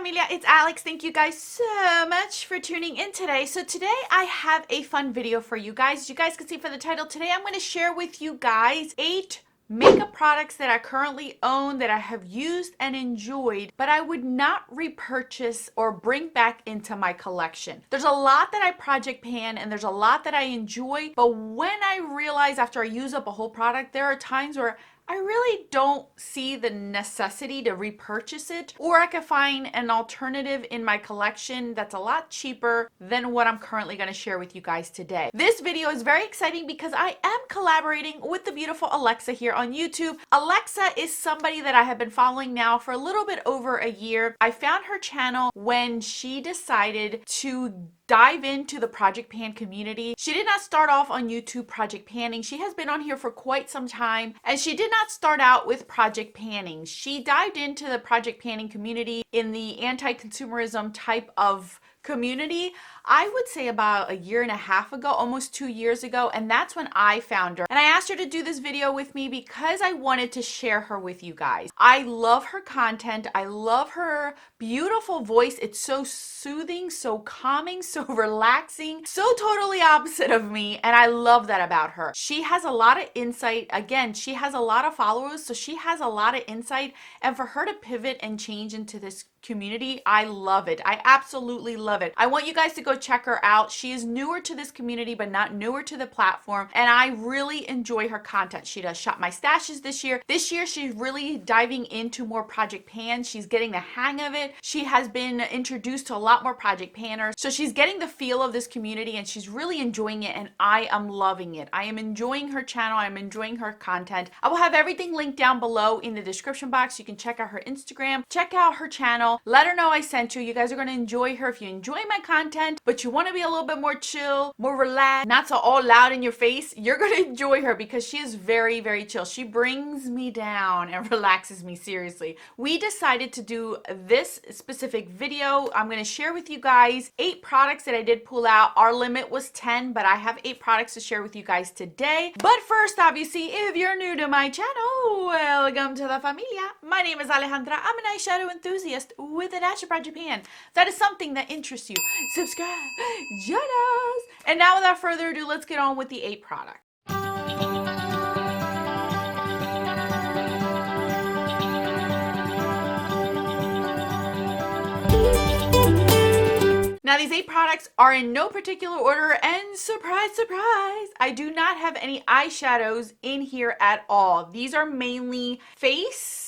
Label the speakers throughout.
Speaker 1: familia, it's Alex. Thank you guys so much for tuning in today. So today I have a fun video for you guys. As you guys can see from the title, today I'm going to share with you guys 8 makeup products that I currently own that I have used and enjoyed, but I would not repurchase or bring back into my collection. There's a lot that I project pan and there's a lot that I enjoy, but when I realize after I use up a whole product, there are times where I really don't see the necessity to repurchase it, or I could find an alternative in my collection that's a lot cheaper than what I'm currently going to share with you guys today. This video is very exciting because I am collaborating with the beautiful Alexa here on YouTube. Alexa is somebody that I have been following now for a little bit over a year. I found her channel when she decided to dive into the Project Pan community. She did not start off on YouTube project panning. She has been on here for quite some time, and she did not start out with project panning. She dived into the project panning community in the anti-consumerism type of community, I would say about a year and a half ago, almost 2 years ago, and that's when I found her. And I asked her to do this video with me because I wanted to share her with you guys. I love her content. I love her beautiful voice. It's so soothing, so calming, so relaxing, so totally opposite of me, and I love that about her. She has a lot of insight. Again, she has a lot of followers, so she has a lot of insight, and for her to pivot and change into this community, I love it. I absolutely love it. I want you guys to go check her out. She is newer to this community, but not newer to the platform, and I really enjoy her content. She does Shop My Stashes this year. This year, she's really diving into more project pans. She's getting the hang of it. She has been introduced to a lot more project panners, so she's getting the feel of this community, and she's really enjoying it, and I am loving it. I am enjoying her channel. I'm enjoying her content. I will have everything linked down below in the description box. You can check out her Instagram, check out her channel. Let her know I sent you. You guys are going to enjoy her. If you enjoy my content, but you want to be a little bit more chill, more relaxed, not so all loud in your face, you're going to enjoy her because she is very, very chill. She brings me down and relaxes me, seriously. We decided to do this specific video. I'm going to share with you guys 8 products that I did pull out. Our limit was 10, but I have 8 products to share with you guys today. But first, obviously, if you're new to my channel, welcome to the familia. My name is Alejandra. I'm an eyeshadow enthusiast with a dash of Project Pan. That is something that interests you. Subscribe, join us. And now without further ado, let's get on with the 8 products. Now these 8 products are in no particular order, and surprise, surprise, I do not have any eyeshadows in here at all. These are mainly face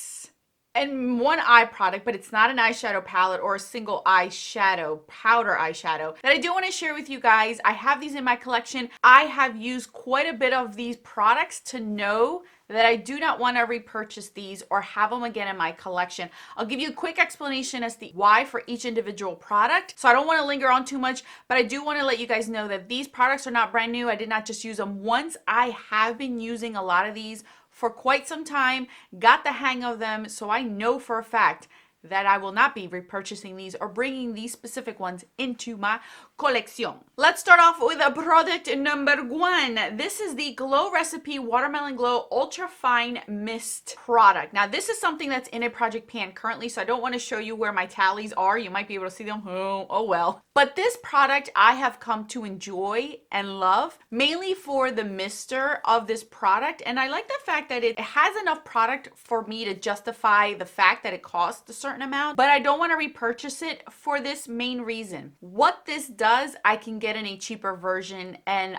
Speaker 1: and one eye product, but it's not an eyeshadow palette or a single eyeshadow, powder eyeshadow that I do want to share with you guys. I have these in my collection. I have used quite a bit of these products to know that I do not want to repurchase these or have them again in my collection. I'll give you a quick explanation as to why for each individual product. So I don't want to linger on too much, but I do want to let you guys know that these products are not brand new. I did not just use them once. I have been using a lot of these for quite some time, got the hang of them, so I know for a fact that I will not be repurchasing these or bringing these specific ones into my collection. Let's start off with product number 1. This is the Glow Recipe Watermelon Glow Ultra Fine Mist product. Now this is something that's in a project pan currently, so I don't want to show you where my tallies are. You might be able to see them. Oh well. But this product I have come to enjoy and love, mainly for the mister of this product. And I like the fact that it has enough product for me to justify the fact that it costs a certain amount, but I don't want to repurchase it for this main reason. What this does, I can get in a cheaper version and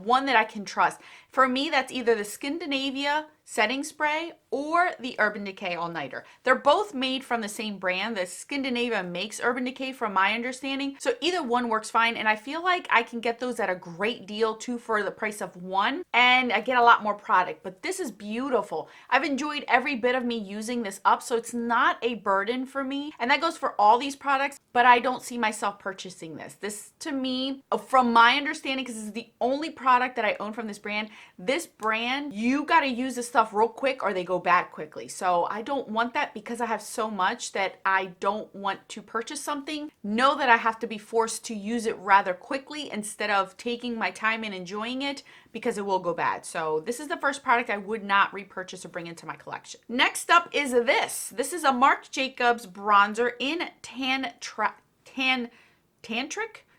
Speaker 1: one that I can trust. For me, that's either the Scandinavia setting spray or the Urban Decay All Nighter. They're both made from the same brand. The Scandinavia makes Urban Decay from my understanding. So either one works fine. And I feel like I can get those at a great deal too for the price of one. And I get a lot more product. But this is beautiful. I've enjoyed every bit of me using this up. So it's not a burden for me. And that goes for all these products. But I don't see myself purchasing this. This to me, from my understanding, because this is the only product that I own from this brand, you got to use this stuff stuff real quick or they go bad quickly. So I don't want that because I have so much that I don't want to purchase something. Know that I have to be forced to use it rather quickly instead of taking my time and enjoying it because it will go bad. So this is the first product I would not repurchase or bring into my collection. Next up is this. This is a Marc Jacobs bronzer in Tantric.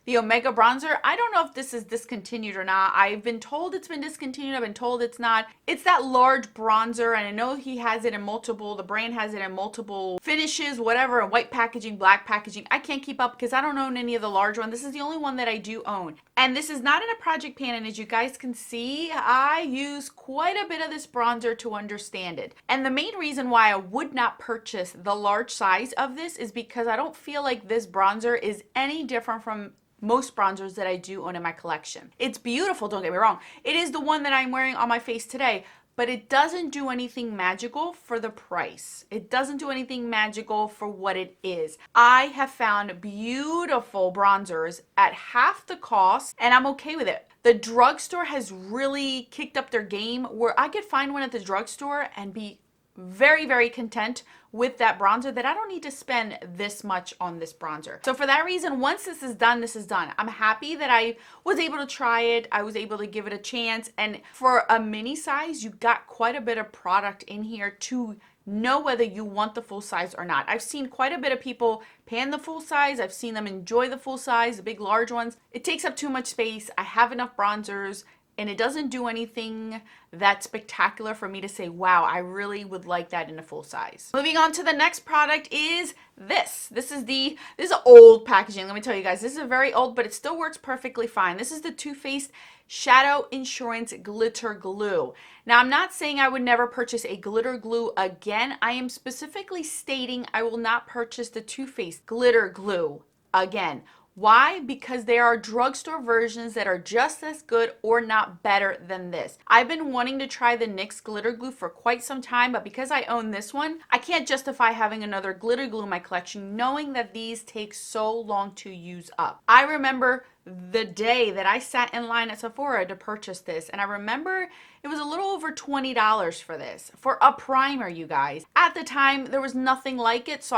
Speaker 1: The Omega bronzer. I don't know if this is discontinued or not. I've been told it's been discontinued. I've been told it's not. It's that large bronzer, and I know he has it in multiple, the brand has it in multiple finishes, whatever, and white packaging, black packaging. I can't keep up because I don't own any of the large one. This is the only one that I do own. And this is not in a project pan, and as you guys can see, I use quite a bit of this bronzer to understand it. And the main reason why I would not purchase the large size of this is because I don't feel like this bronzer is any different from most bronzers that I do own in my collection. It's beautiful, don't get me wrong. It is the one that I'm wearing on my face today, but it doesn't do anything magical for the price. It doesn't do anything magical for what it is. I have found beautiful bronzers at half the cost, and I'm okay with it. The drugstore has really kicked up their game where I could find one at the drugstore and be very, very content with that bronzer that I don't need to spend this much on this bronzer. So for that reason, once this is done, this is done. I'm happy that I was able to try it. I was able to give it a chance. And for a mini size, you got quite a bit of product in here to know whether you want the full size or not. I've seen quite a bit of people pan the full size. I've seen them enjoy the full size, the big large ones. It takes up too much space. I have enough bronzers, and it doesn't do anything that spectacular for me to say, wow, I really would like that in a full size. Moving on to the next product is this. This is old packaging. Let me tell you guys, this is very old, but it still works perfectly fine. This is the Too Faced Shadow Insurance Glitter Glue. Now, I'm not saying I would never purchase a glitter glue again. I am specifically stating I will not purchase the Too Faced Glitter Glue again. Why? Because there are drugstore versions that are just as good or not better than this. I've been wanting to try the NYX glitter glue for quite some time, but because I own this one, I can't justify having another glitter glue in my collection knowing that these take so long to use up. I remember the day that I sat in line at Sephora to purchase this, and I remember it was a little over $20 for this, for a primer, you guys. At the time, there was nothing like it, so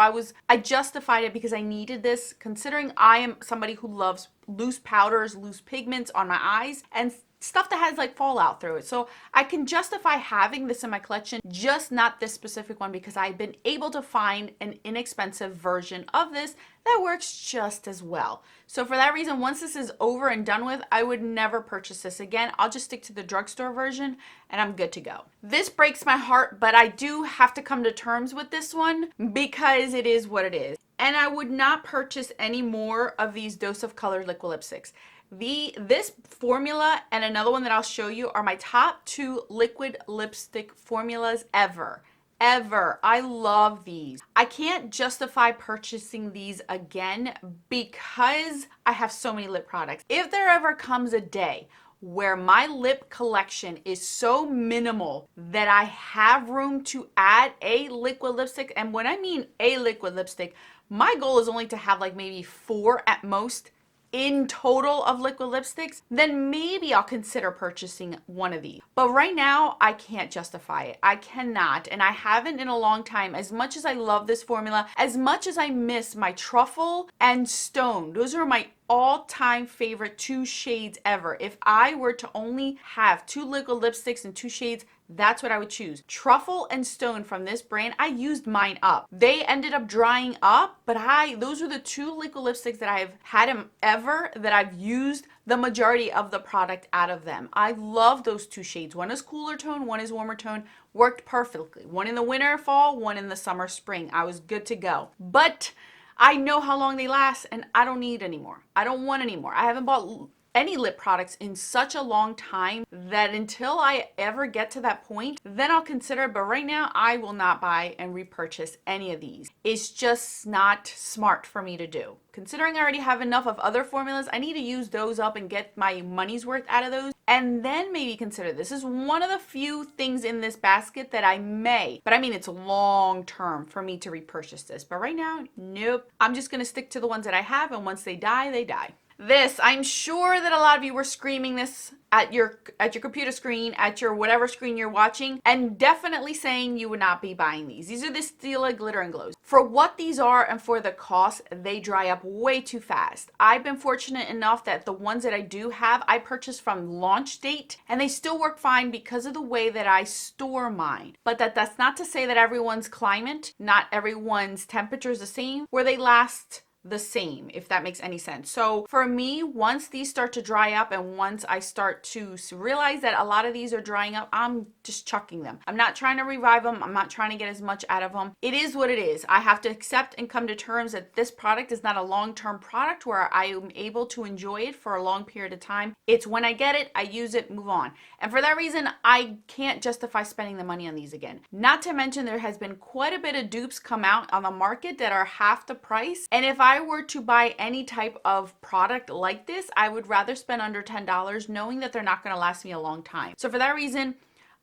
Speaker 1: I justified it because I needed this, considering I am somebody who loves loose powders, loose pigments on my eyes, and stuff that has like fallout through it. So I can justify having this in my collection, just not this specific one, because I've been able to find an inexpensive version of this that works just as well. So for that reason, once this is over and done with, I would never purchase this again. I'll just stick to the drugstore version and I'm good to go. This breaks my heart, but I do have to come to terms with this one because it is what it is. And I would not purchase any more of these Dose of Color liquid lipsticks. This formula and another one that I'll show you are my top 2 liquid lipstick formulas ever. I love these. I can't justify purchasing these again because I have so many lip products. If there ever comes a day where my lip collection is so minimal that I have room to add a liquid lipstick, and when I mean a liquid lipstick, my goal is only to have like maybe 4 at most in total of liquid lipsticks, then maybe I'll consider purchasing one of these. But right now, I can't justify it. I cannot, and I haven't in a long time. As much as I love this formula, as much as I miss my Truffle and Stone, those are my all-time favorite 2 shades ever. If I were to only have 2 liquid lipsticks and 2 shades, that's what I would choose. Truffle and Stone from this brand, I used mine up. They ended up drying up, but those are the 2 liquid lipsticks that I've had ever that I've used the majority of the product out of them. I love those 2 shades. One is cooler tone, one is warmer tone. Worked perfectly. One in the winter, fall, one in the summer, spring. I was good to go. But I know how long they last and I don't need any more. I don't want any more. I haven't bought any lip products in such a long time that until I ever get to that point, then I'll consider it. But right now, I will not buy and repurchase any of these. It's just not smart for me to do. Considering I already have enough of other formulas, I need to use those up and get my money's worth out of those, and then maybe consider this. This is one of the few things in this basket that I may, but I mean it's long term for me to repurchase this. But right now, nope. I'm just gonna stick to the ones that I have, and once they die, they die. This, I'm sure that a lot of you were screaming this at your computer screen, at your whatever screen you're watching, and definitely saying you would not be buying these. These are the Stila Glitter and Glows. For what these are and for the cost, they dry up way too fast. I've been fortunate enough that the ones that I do have, I purchased from launch date, and they still work fine because of the way that I store mine. But that's not to say that everyone's climate, not everyone's temperature is the same, where they last the same, if that makes any sense. So for me, once these start to dry up and once I start to realize that a lot of these are drying up, I'm just chucking them. I'm not trying to revive them. I'm not trying to get as much out of them. It is what it is. I have to accept and come to terms that this product is not a long-term product where I am able to enjoy it for a long period of time. It's when I get it, I use it, move on. And for that reason, I can't justify spending the money on these again. Not to mention there has been quite a bit of dupes come out on the market that are half the price. And if I were to buy any type of product like this, I would rather spend under $10 knowing that they're not going to last me a long time. So for that reason,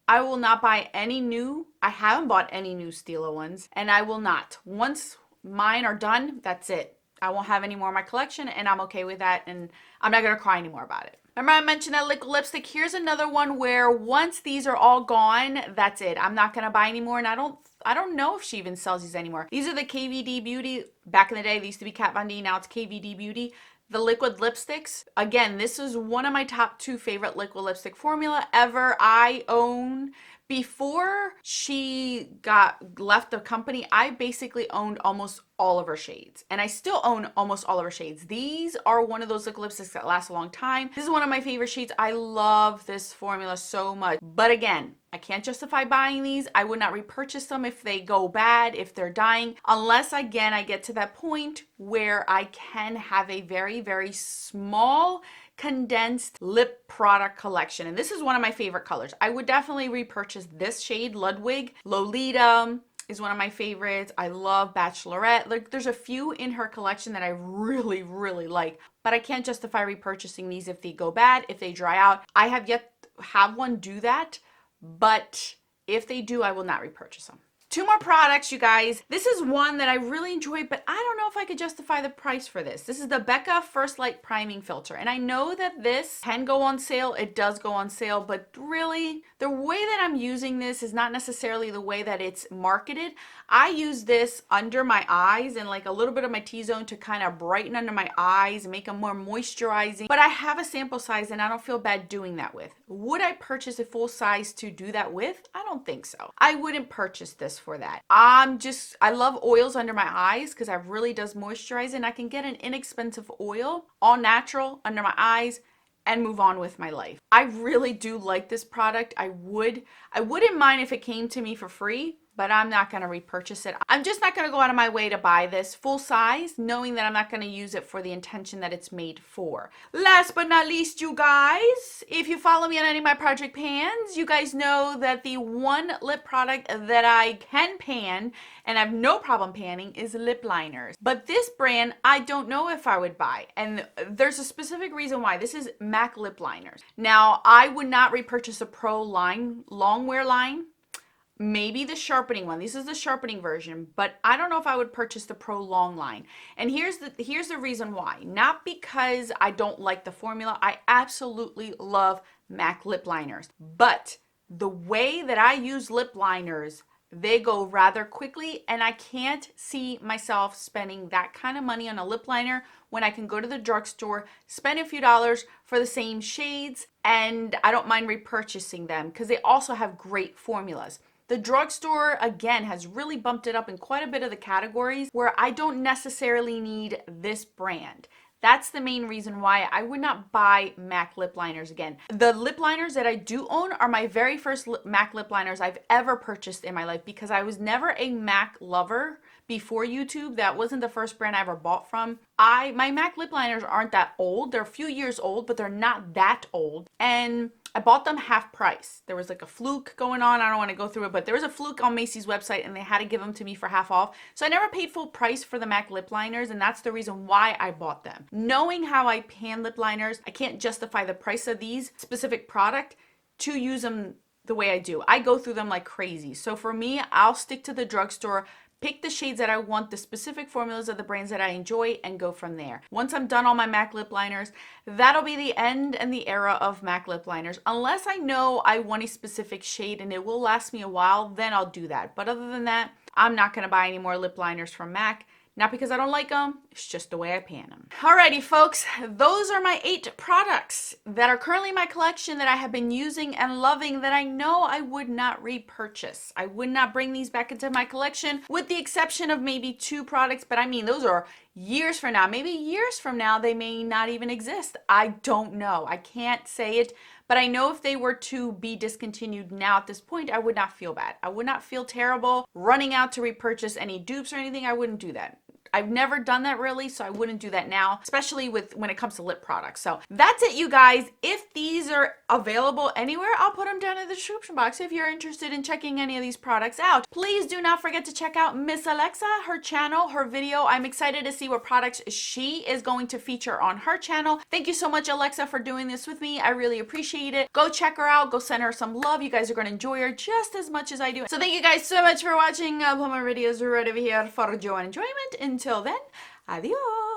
Speaker 1: I will not buy any new. I haven't bought any new Stila ones, and I will not. Once mine are done, that's it. I won't have any more in my collection, and I'm okay with that, and I'm not going to cry anymore about it. Remember I mentioned that liquid lipstick? Here's another one where once these are all gone, that's it. I'm not going to buy anymore, and I don't know if she even sells these anymore. These are the KVD Beauty. Back in the day, they used to be Kat Von D. Now it's KVD Beauty. The liquid lipsticks. Again, this is one of my top 2 favorite liquid lipstick formula ever. I own, before she left the company, I basically owned almost all of her shades, and I still own almost all of her shades. These are one of those liquid lipsticks that last a long time. This is one of my favorite shades. I love this formula so much, but again, I can't justify buying these. I would not repurchase them if they go bad, if they're dying, unless again I get to that point where I can have a very, very small condensed lip product collection. And this is one of my favorite colors. I would definitely repurchase this shade, Ludwig. Lolita is one of my favorites. I love Bachelorette. Like, there's a few in her collection that I really, really like, but I can't justify repurchasing these if they go bad, if they dry out. I have yet to have one do that, but if they do, I will not repurchase them. 2 more products, you guys. This is one that I really enjoy, but I don't know if I could justify the price for this. This is the Becca First Light Priming Filter. And I know that this can go on sale. It does go on sale, but really, the way that I'm using this is not necessarily the way that it's marketed. I use this under my eyes and like a little bit of my T-zone to kind of brighten under my eyes and make them more moisturizing. But I have a sample size and I don't feel bad doing that with. Would I purchase a full size to do that with? I don't think so. I wouldn't purchase this for that. I love oils under my eyes because it really does moisturize, and I can get an inexpensive oil, all natural, under my eyes and move on with my life. I really do like this product. I wouldn't mind if it came to me for free, but I'm not going to repurchase it. I'm just not going to go out of my way to buy this full size, knowing that I'm not going to use it for the intention that it's made for. Last but not least, you guys, if you follow me on any of my project pans, you guys know that the one lip product that I can pan and have no problem panning is lip liners. But this brand, I don't know if I would buy. And there's a specific reason why. This is MAC lip liners. Now, I would not repurchase a Pro line, longwear line. Maybe the sharpening one. This is the sharpening version, but I don't know if I would purchase the Pro Long line. And here's the reason why. Not because I don't like the formula. I absolutely love MAC lip liners. But the way that I use lip liners, they go rather quickly, and I can't see myself spending that kind of money on a lip liner when I can go to the drugstore, spend a few dollars for the same shades, and I don't mind repurchasing them because they also have great formulas. The drugstore, again, has really bumped it up in quite a bit of the categories where I don't necessarily need this brand. That's the main reason why I would not buy MAC lip liners again. The lip liners that I do own are my very first MAC lip liners I've ever purchased in my life because I was never a MAC lover before YouTube. That wasn't the first brand I ever bought from. My MAC lip liners aren't that old. They're a few years old, but they're not that old. And I bought them half price. There was like a fluke going on. I don't want to go through it, but there was a fluke on Macy's website and they had to give them to me for half off. So I never paid full price for the MAC lip liners, and that's the reason why I bought them. Knowing how I pan lip liners, I can't justify the price of these specific product to use them the way I do. I go through them like crazy. So for me, I'll stick to the drugstore, pick the shades that I want, the specific formulas of the brands that I enjoy, and go from there. Once I'm done all my MAC lip liners, that'll be the end and the era of MAC lip liners. Unless I know I want a specific shade and it will last me a while, then I'll do that. But other than that, I'm not going to buy any more lip liners from MAC. Not because I don't like them, it's just the way I pan them. Alrighty folks, those are my 8 products that are currently in my collection that I have been using and loving that I know I would not repurchase. I would not bring these back into my collection with the exception of maybe 2 products, but I mean those are years from now. Maybe years from now they may not even exist. I don't know. I can't say it. But I know if they were to be discontinued now at this point, I would not feel bad. I would not feel terrible running out to repurchase any dupes or anything. I wouldn't do that. I've never done that really, so I wouldn't do that now, especially when it comes to lip products. So that's it, you guys. If these are available anywhere, I'll put them down in the description box if you're interested in checking any of these products out. Please do not forget to check out Miss Alexa, her channel, her video. I'm excited to see what products she is going to feature on her channel. Thank you so much, Alexa, for doing this with me. I really appreciate it. Go check her out. Go send her some love. You guys are going to enjoy her just as much as I do. So thank you guys so much for watching. I'll put my videos right over here for your enjoyment. Until then, adios.